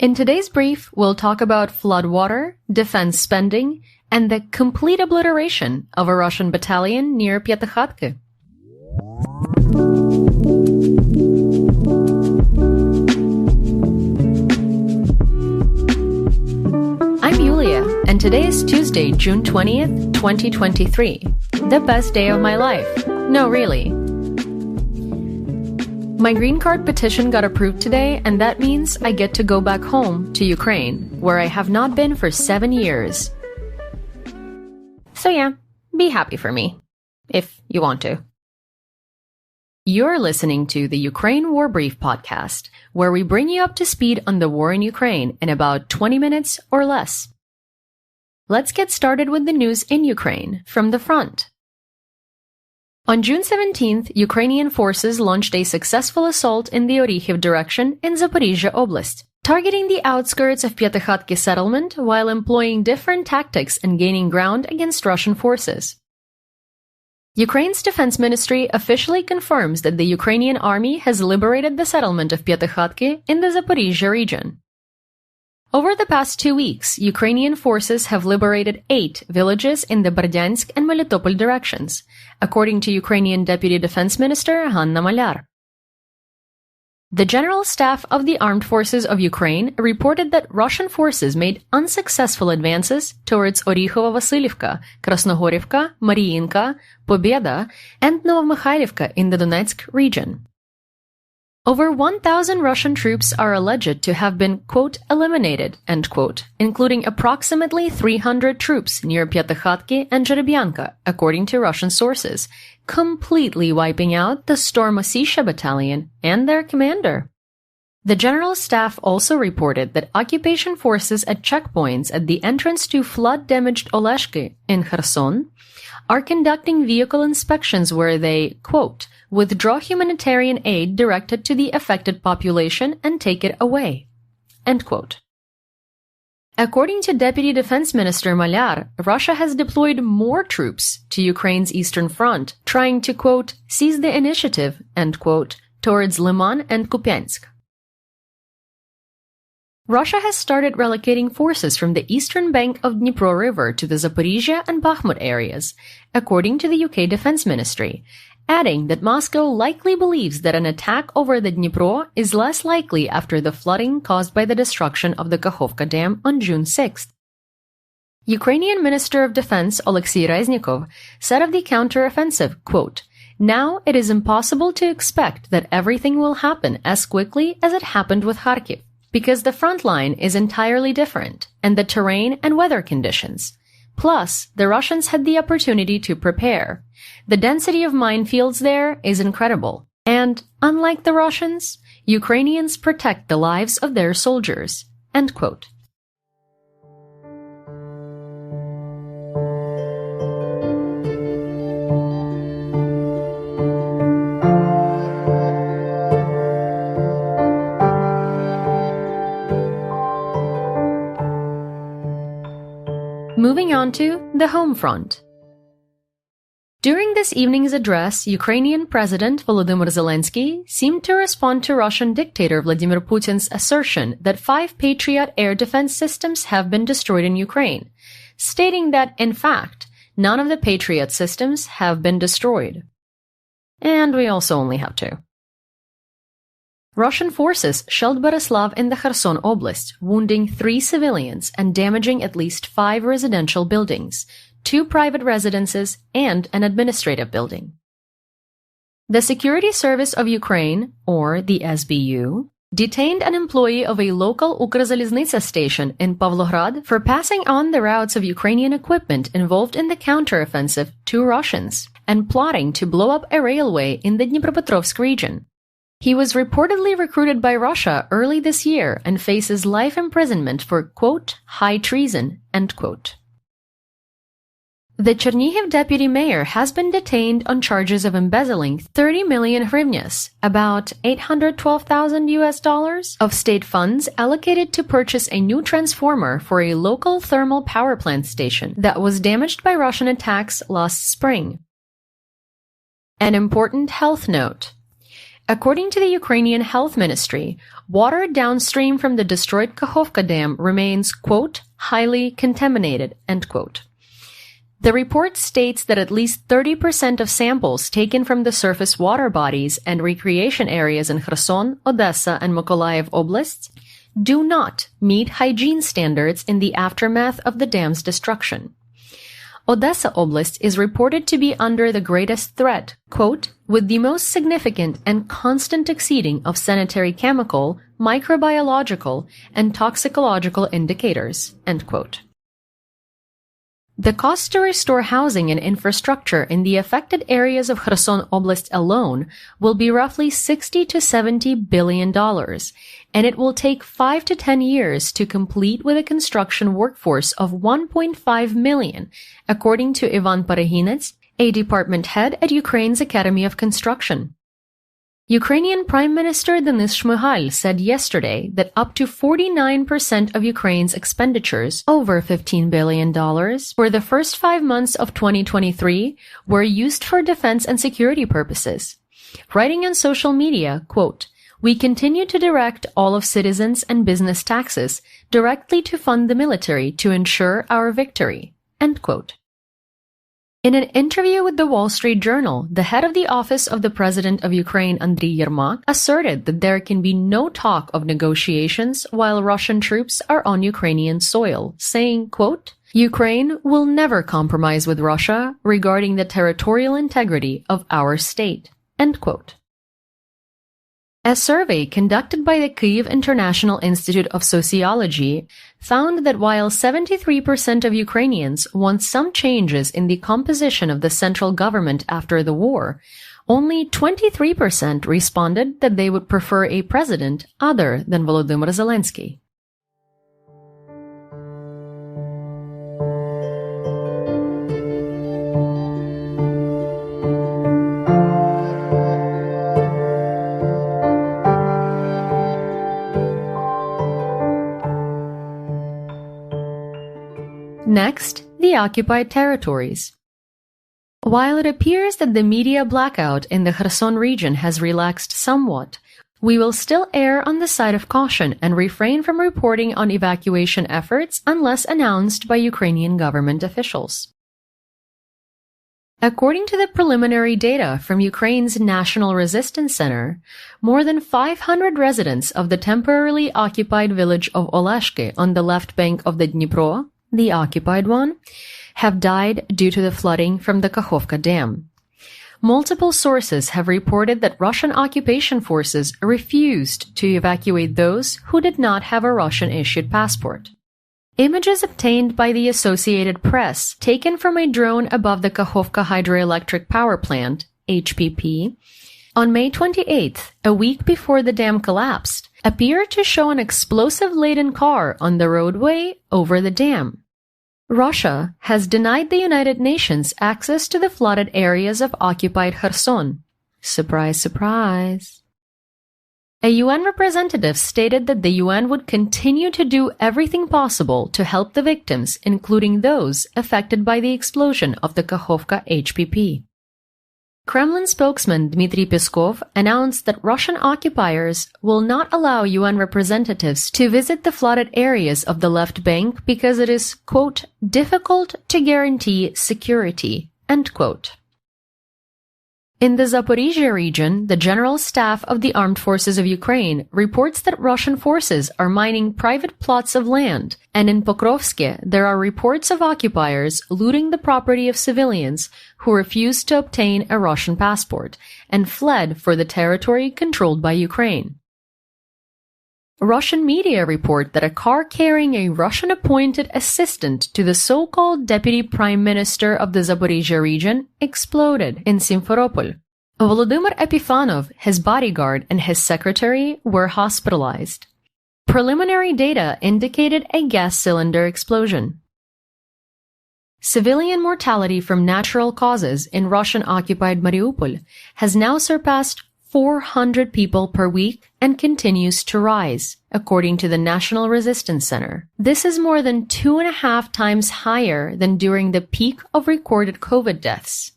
In today's brief, we'll talk about floodwater, defense spending, and the complete obliteration of a Russian battalion near Pyatykhatky. I'm Yewleea, and today is Tuesday, June 20th, 2023. The best day of my life. No, really. My green card petition got approved today, and that means I get to go back home to Ukraine, where I have not been for 7 years. So yeah, be happy for me, if you want to. You're listening to the Ukraine War Brief podcast, where we bring you up to speed on the war in Ukraine in about 20 minutes or less. Let's get started with the news in Ukraine from the front. On June 17th, Ukrainian forces launched a successful assault in the Orikhiv direction in Zaporizhia Oblast, targeting the outskirts of Pyatykhatky settlement while employing different tactics and gaining ground against Russian forces. Ukraine's defense ministry officially confirms that the Ukrainian army has liberated the settlement of Pyatykhatky in the Zaporizhia region. Over the past 2 weeks, Ukrainian forces have liberated 8 villages in the Berdyansk and Melitopol directions, according to Ukrainian Deputy Defense Minister Hanna Malyar. The General Staff of the Armed Forces of Ukraine reported that Russian forces made unsuccessful advances towards Orikhovo-Vasilivka, Krasnogorivka, Mariinka, Pobeda, and Novomykhailivka in the Donetsk region. Over 1,000 Russian troops are alleged to have been, quote, eliminated, end quote, including approximately 300 troops near Pyatykhatky and Zherebyanka, according to Russian sources, completely wiping out the Storm-Osisha battalion and their commander. The General Staff also reported that occupation forces at checkpoints at the entrance to flood-damaged Oleshki in Kherson are conducting vehicle inspections where they, quote, withdraw humanitarian aid directed to the affected population and take it away, end quote. According to Deputy Defense Minister Malyar, Russia has deployed more troops to Ukraine's eastern front, trying to, quote, seize the initiative, end quote, towards Liman and Kupiansk. Russia has started relocating forces from the eastern bank of Dnipro River to the Zaporizhia and Bakhmut areas, according to the UK Defense Ministry, adding that Moscow likely believes that an attack over the Dnipro is less likely after the flooding caused by the destruction of the Kakhovka Dam on June 6th. Ukrainian Minister of Defense Oleksiy Reznikov said of the counteroffensive, quote, now it is impossible to expect that everything will happen as quickly as it happened with Kharkiv, because the front line is entirely different, and the terrain and weather conditions. Plus, the Russians had the opportunity to prepare. The density of minefields there is incredible. And, unlike the Russians, Ukrainians protect the lives of their soldiers. End quote. Moving on to the home front. During this evening's address, Ukrainian President Volodymyr Zelensky seemed to respond to Russian dictator Vladimir Putin's assertion that 5 Patriot air defense systems have been destroyed in Ukraine, stating that, in fact, none of the Patriot systems have been destroyed. And we also only have 2. Russian forces shelled Berislav in the Kherson Oblast, wounding 3 civilians and damaging at least 5 residential buildings, 2 private residences, and an administrative building. The Security Service of Ukraine, or the SBU, detained an employee of a local Ukrzaliznytsia station in Pavlograd for passing on the routes of Ukrainian equipment involved in the counteroffensive to Russians and plotting to blow up a railway in the Dnipropetrovsk region. He was reportedly recruited by Russia early this year and faces life imprisonment for, quote, high treason, end quote. The Chernihiv deputy mayor has been detained on charges of embezzling 30 million hryvnias, about $812,000 of state funds allocated to purchase a new transformer for a local thermal power plant station that was damaged by Russian attacks last spring. An important health note. According to the Ukrainian Health Ministry, water downstream from the destroyed Kakhovka Dam remains, quote, highly contaminated, end quote. The report states that at least 30% of samples taken from the surface water bodies and recreation areas in Kherson, Odessa, and Mykolaiv oblasts do not meet hygiene standards in the aftermath of the dam's destruction. Odessa Oblast is reported to be under the greatest threat, quote, with the most significant and constant exceeding of sanitary chemical, microbiological, and toxicological indicators, end quote. The cost to restore housing and infrastructure in the affected areas of Kherson Oblast alone will be roughly $60 to $70 billion, and it will take 5 to 10 years to complete with a construction workforce of 1.5 million, according to Ivan Perehinets, a department head at Ukraine's Academy of Construction. Ukrainian Prime Minister Denis Shmyhal said yesterday that up to 49% of Ukraine's expenditures, over $15 billion, for the first 5 months of 2023 were used for defense and security purposes. Writing on social media, quote, "We continue to direct all of citizens and business taxes directly to fund the military to ensure our victory," end quote. In an interview with the Wall Street Journal, the head of the office of the President of Ukraine, Andriy Yermak, asserted that there can be no talk of negotiations while Russian troops are on Ukrainian soil, saying, quote, "Ukraine will never compromise with Russia regarding the territorial integrity of our state," end quote. A survey conducted by the Kyiv International Institute of Sociology found that while 73% of Ukrainians want some changes in the composition of the central government after the war, only 23% responded that they would prefer a president other than Volodymyr Zelensky. Next, the occupied territories. While it appears that the media blackout in the Kherson region has relaxed somewhat, we will still err on the side of caution and refrain from reporting on evacuation efforts unless announced by Ukrainian government officials. According to the preliminary data from Ukraine's National Resistance Center, more than 500 residents of the temporarily occupied village of Oleshki on the left bank of the Dnipro, the occupied one, have died due to the flooding from the Kakhovka Dam. Multiple sources have reported that Russian occupation forces refused to evacuate those who did not have a Russian-issued passport. Images obtained by the Associated Press, taken from a drone above the Kakhovka Hydroelectric Power Plant, HPP, on May 28th, a week before the dam collapsed, appear to show an explosive-laden car on the roadway over the dam. Russia has denied the United Nations access to the flooded areas of occupied Kherson. Surprise, surprise. A UN representative stated that the UN would continue to do everything possible to help the victims, including those affected by the explosion of the Kakhovka HPP. Kremlin spokesman Dmitry Peskov announced that Russian occupiers will not allow UN representatives to visit the flooded areas of the left bank because it is, quote, difficult to guarantee security, end quote. In the Zaporizhzhia region, the General Staff of the Armed Forces of Ukraine reports that Russian forces are mining private plots of land, and in Pokrovsk there are reports of occupiers looting the property of civilians who refused to obtain a Russian passport and fled for the territory controlled by Ukraine. Russian media report that a car carrying a Russian-appointed assistant to the so-called Deputy Prime Minister of the Zaporizhzhia region exploded in Simferopol. Volodymyr Epifanov, his bodyguard, and his secretary were hospitalized. Preliminary data indicated a gas cylinder explosion. Civilian mortality from natural causes in Russian-occupied Mariupol has now surpassed 400 people per week and continues to rise, according to the National Resistance Center. This is more than 2.5 times higher than during the peak of recorded COVID deaths.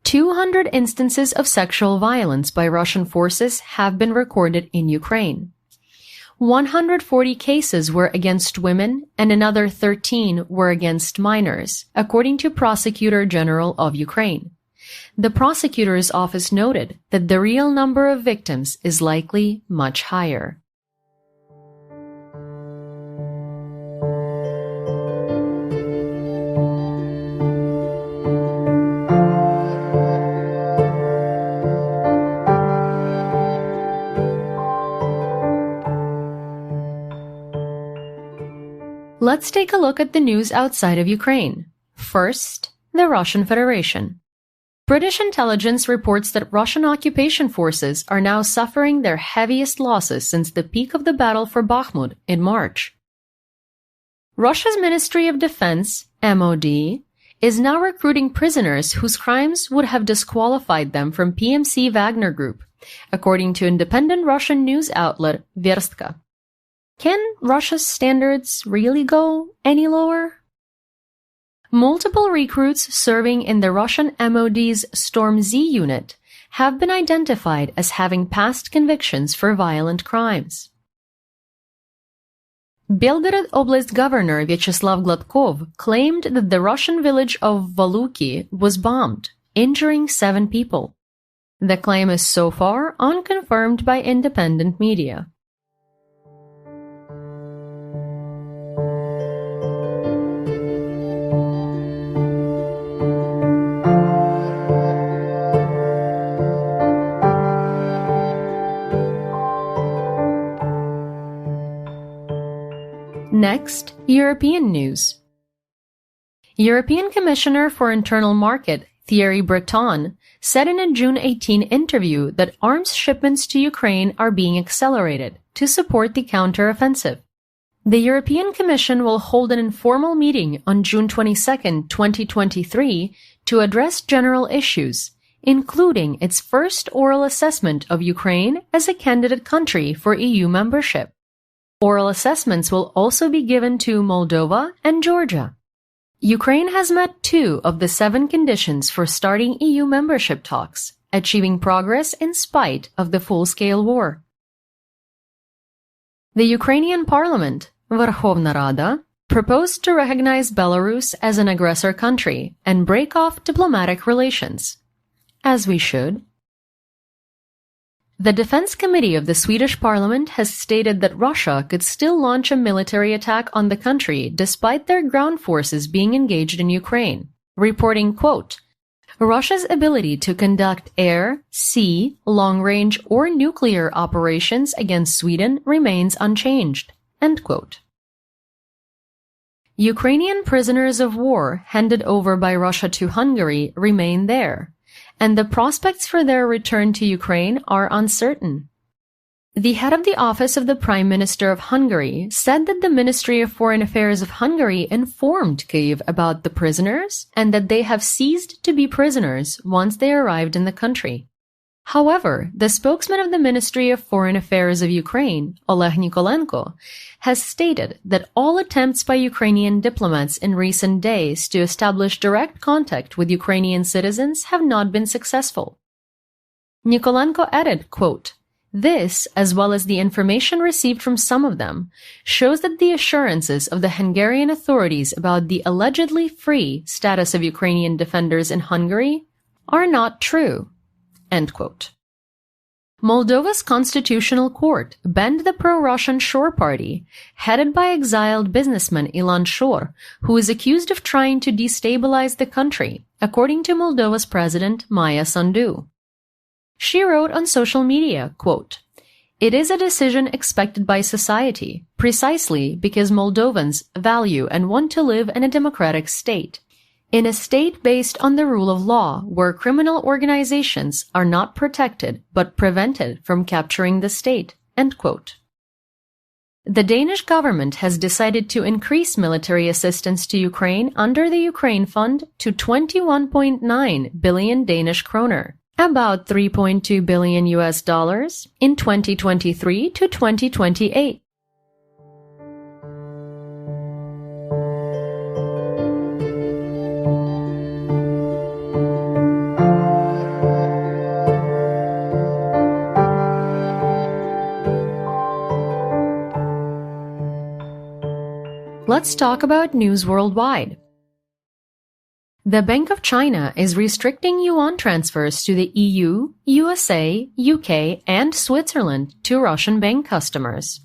200 instances of sexual violence by Russian forces have been recorded in Ukraine. 140 cases were against women and another 13 were against minors, according to Prosecutor General of Ukraine. The prosecutor's office noted that the real number of victims is likely much higher. Let's take a look at the news outside of Ukraine. First, the Russian Federation. British intelligence reports that Russian occupation forces are now suffering their heaviest losses since the peak of the battle for Bakhmut in March. Russia's Ministry of Defense, MOD, is now recruiting prisoners whose crimes would have disqualified them from PMC Wagner Group, according to independent Russian news outlet Verstka. Can Russia's standards really go any lower? Multiple recruits serving in the Russian MOD's Storm Z unit have been identified as having past convictions for violent crimes. Belgorod Oblast Governor Vyacheslav Gladkov claimed that the Russian village of Valuki was bombed, injuring 7 people. The claim is so far unconfirmed by independent media. Next, European news. European Commissioner for Internal Market Thierry Breton said in a June 18 interview that arms shipments to Ukraine are being accelerated to support the counter-offensive. The European Commission will hold an informal meeting on June 22, 2023 to address general issues, including its first oral assessment of Ukraine as a candidate country for EU membership. Oral assessments will also be given to Moldova and Georgia. Ukraine has met 2 of the 7 conditions for starting EU membership talks, achieving progress in spite of the full-scale war. The Ukrainian parliament, Verkhovna Rada, proposed to recognize Belarus as an aggressor country and break off diplomatic relations. As we should. The Defense Committee of the Swedish Parliament has stated that Russia could still launch a military attack on the country despite their ground forces being engaged in Ukraine, reporting, quote, Russia's ability to conduct air, sea, long-range, or nuclear operations against Sweden remains unchanged, end quote. Ukrainian prisoners of war handed over by Russia to Hungary remain there, and the prospects for their return to Ukraine are uncertain. The head of the office of the Prime Minister of Hungary said that the Ministry of Foreign Affairs of Hungary informed Kyiv about the prisoners and that they have ceased to be prisoners once they arrived in the country. However, the spokesman of the Ministry of Foreign Affairs of Ukraine, Oleg Nikolenko, has stated that all attempts by Ukrainian diplomats in recent days to establish direct contact with Ukrainian citizens have not been successful. Nikolenko added, quote, This, as well as the information received from some of them, shows that the assurances of the Hungarian authorities about the allegedly free status of Ukrainian defenders in Hungary are not true. End quote. Moldova's constitutional court banned the pro-Russian Shor party, headed by exiled businessman Ilan Shor, who is accused of trying to destabilize the country, according to Moldova's president Maya Sandu. She wrote on social media, quote, It is a decision expected by society, precisely because Moldovans value and want to live in a democratic state. In a state based on the rule of law, where criminal organizations are not protected but prevented from capturing the state, end quote. The Danish government has decided to increase military assistance to Ukraine under the Ukraine Fund to 21.9 billion Danish kroner, about $3.2 billion in 2023 to 2028. Let's talk about news worldwide. The Bank of China is restricting yuan transfers to the EU, USA, UK, and Switzerland to Russian bank customers.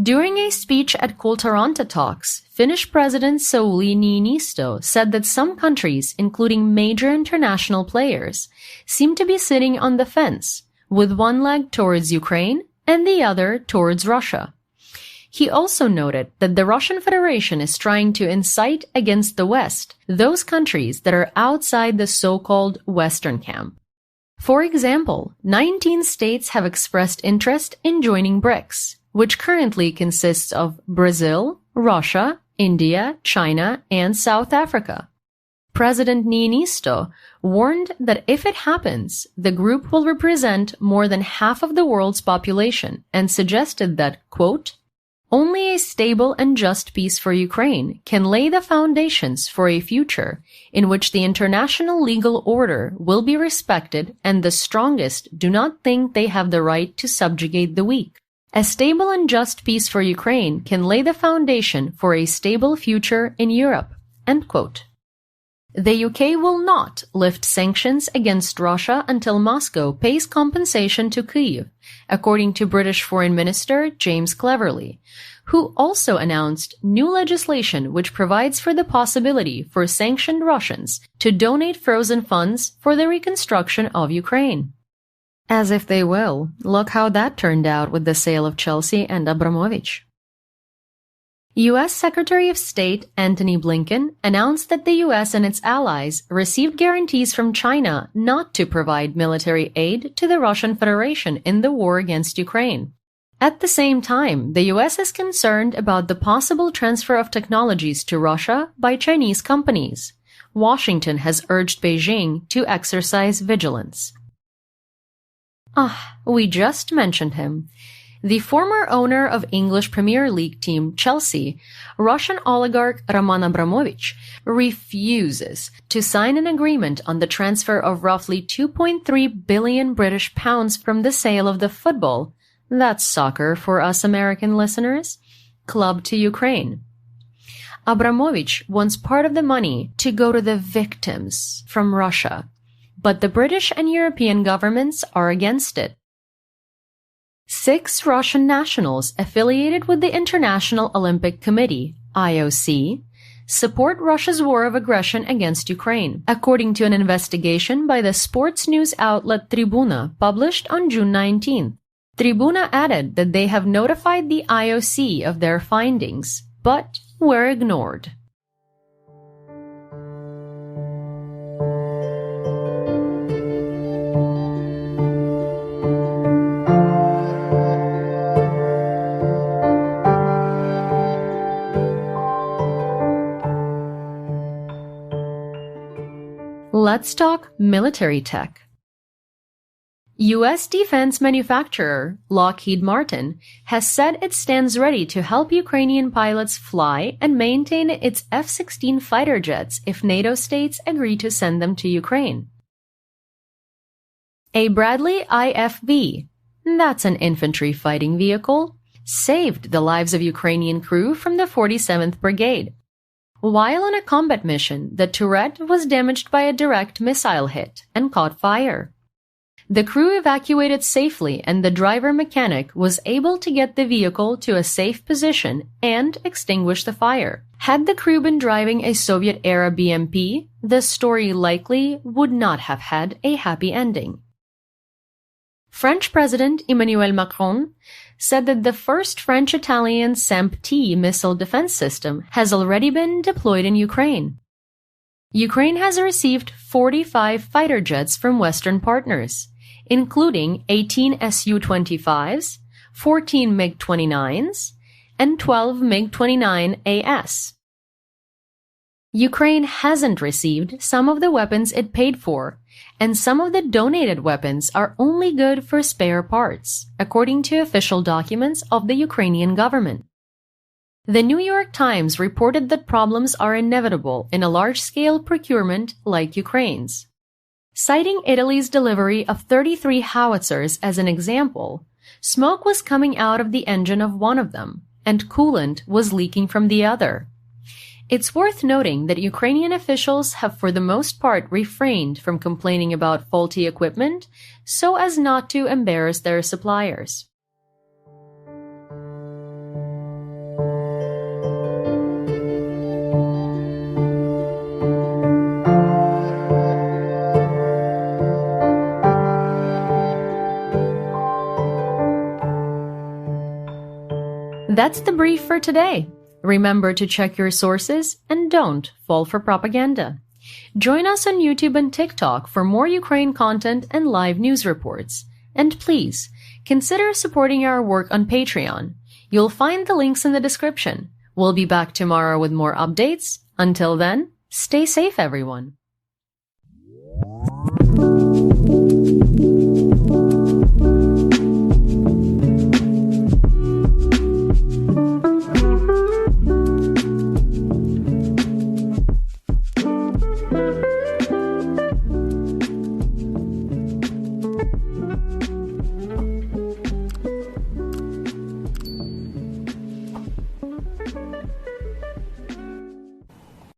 During a speech at Kultaranta talks, Finnish President Sauli Niinisto said that some countries, including major international players, seem to be sitting on the fence, with one leg towards Ukraine and the other towards Russia. He also noted that the Russian Federation is trying to incite against the West those countries that are outside the so-called Western camp. For example, 19 states have expressed interest in joining BRICS, which currently consists of Brazil, Russia, India, China, and South Africa. President Niinisto warned that if it happens, the group will represent more than half of the world's population and suggested that, quote, only a stable and just peace for Ukraine can lay the foundations for a future in which the international legal order will be respected and the strongest do not think they have the right to subjugate the weak. A stable and just peace for Ukraine can lay the foundation for a stable future in Europe. End quote. The UK will not lift sanctions against Russia until Moscow pays compensation to Kyiv, according to British Foreign Minister James Cleverly, who also announced new legislation which provides for the possibility for sanctioned Russians to donate frozen funds for the reconstruction of Ukraine. As if they will. Look how that turned out with the sale of Chelsea and Abramovich. U.S. Secretary of State Antony Blinken announced that the U.S. and its allies received guarantees from China not to provide military aid to the Russian Federation in the war against Ukraine. At the same time, the U.S. is concerned about the possible transfer of technologies to Russia by Chinese companies. Washington has urged Beijing to exercise vigilance. We just mentioned him. The former owner of English Premier League team Chelsea, Russian oligarch Roman Abramovich, refuses to sign an agreement on the transfer of roughly 2.3 billion British pounds from the sale of the football, that's soccer for us American listeners, club to Ukraine. Abramovich wants part of the money to go to the victims from Russia, but the British and European governments are against it. 6 Russian nationals affiliated with the International Olympic Committee, IOC, support Russia's war of aggression against Ukraine, according to an investigation by the sports news outlet Tribuna, published on June 19th. Tribuna added that they have notified the IOC of their findings, but were ignored. Let's talk military tech. U.S. defense manufacturer Lockheed Martin has said it stands ready to help Ukrainian pilots fly and maintain its F-16 fighter jets if NATO states agree to send them to Ukraine. A Bradley IFV, that's an infantry fighting vehicle, saved the lives of Ukrainian crew from the 47th Brigade. While on a combat mission, the turret was damaged by a direct missile hit and caught fire. The crew evacuated safely and the driver mechanic was able to get the vehicle to a safe position and extinguish the fire. Had the crew been driving a Soviet-era BMP, the story likely would not have had a happy ending. French President Emmanuel Macron said that the first French-Italian SAMP-T missile defense system has already been deployed in Ukraine. Ukraine has received 45 fighter jets from Western partners, including 18 Su-25s, 14 MiG-29s, and 12 MiG-29AS. Ukraine hasn't received some of the weapons it paid for, and some of the donated weapons are only good for spare parts, according to official documents of the Ukrainian government. The New York Times reported that problems are inevitable in a large-scale procurement like Ukraine's. Citing Italy's delivery of 33 howitzers as an example, smoke was coming out of the engine of one of them, and coolant was leaking from the other. It's worth noting that Ukrainian officials have for the most part refrained from complaining about faulty equipment so as not to embarrass their suppliers. That's the brief for today. Remember to check your sources and don't fall for propaganda. Join us on YouTube and TikTok for more Ukraine content and live news reports. And please, consider supporting our work on Patreon. You'll find the links in the description. We'll be back tomorrow with more updates. Until then, stay safe, everyone.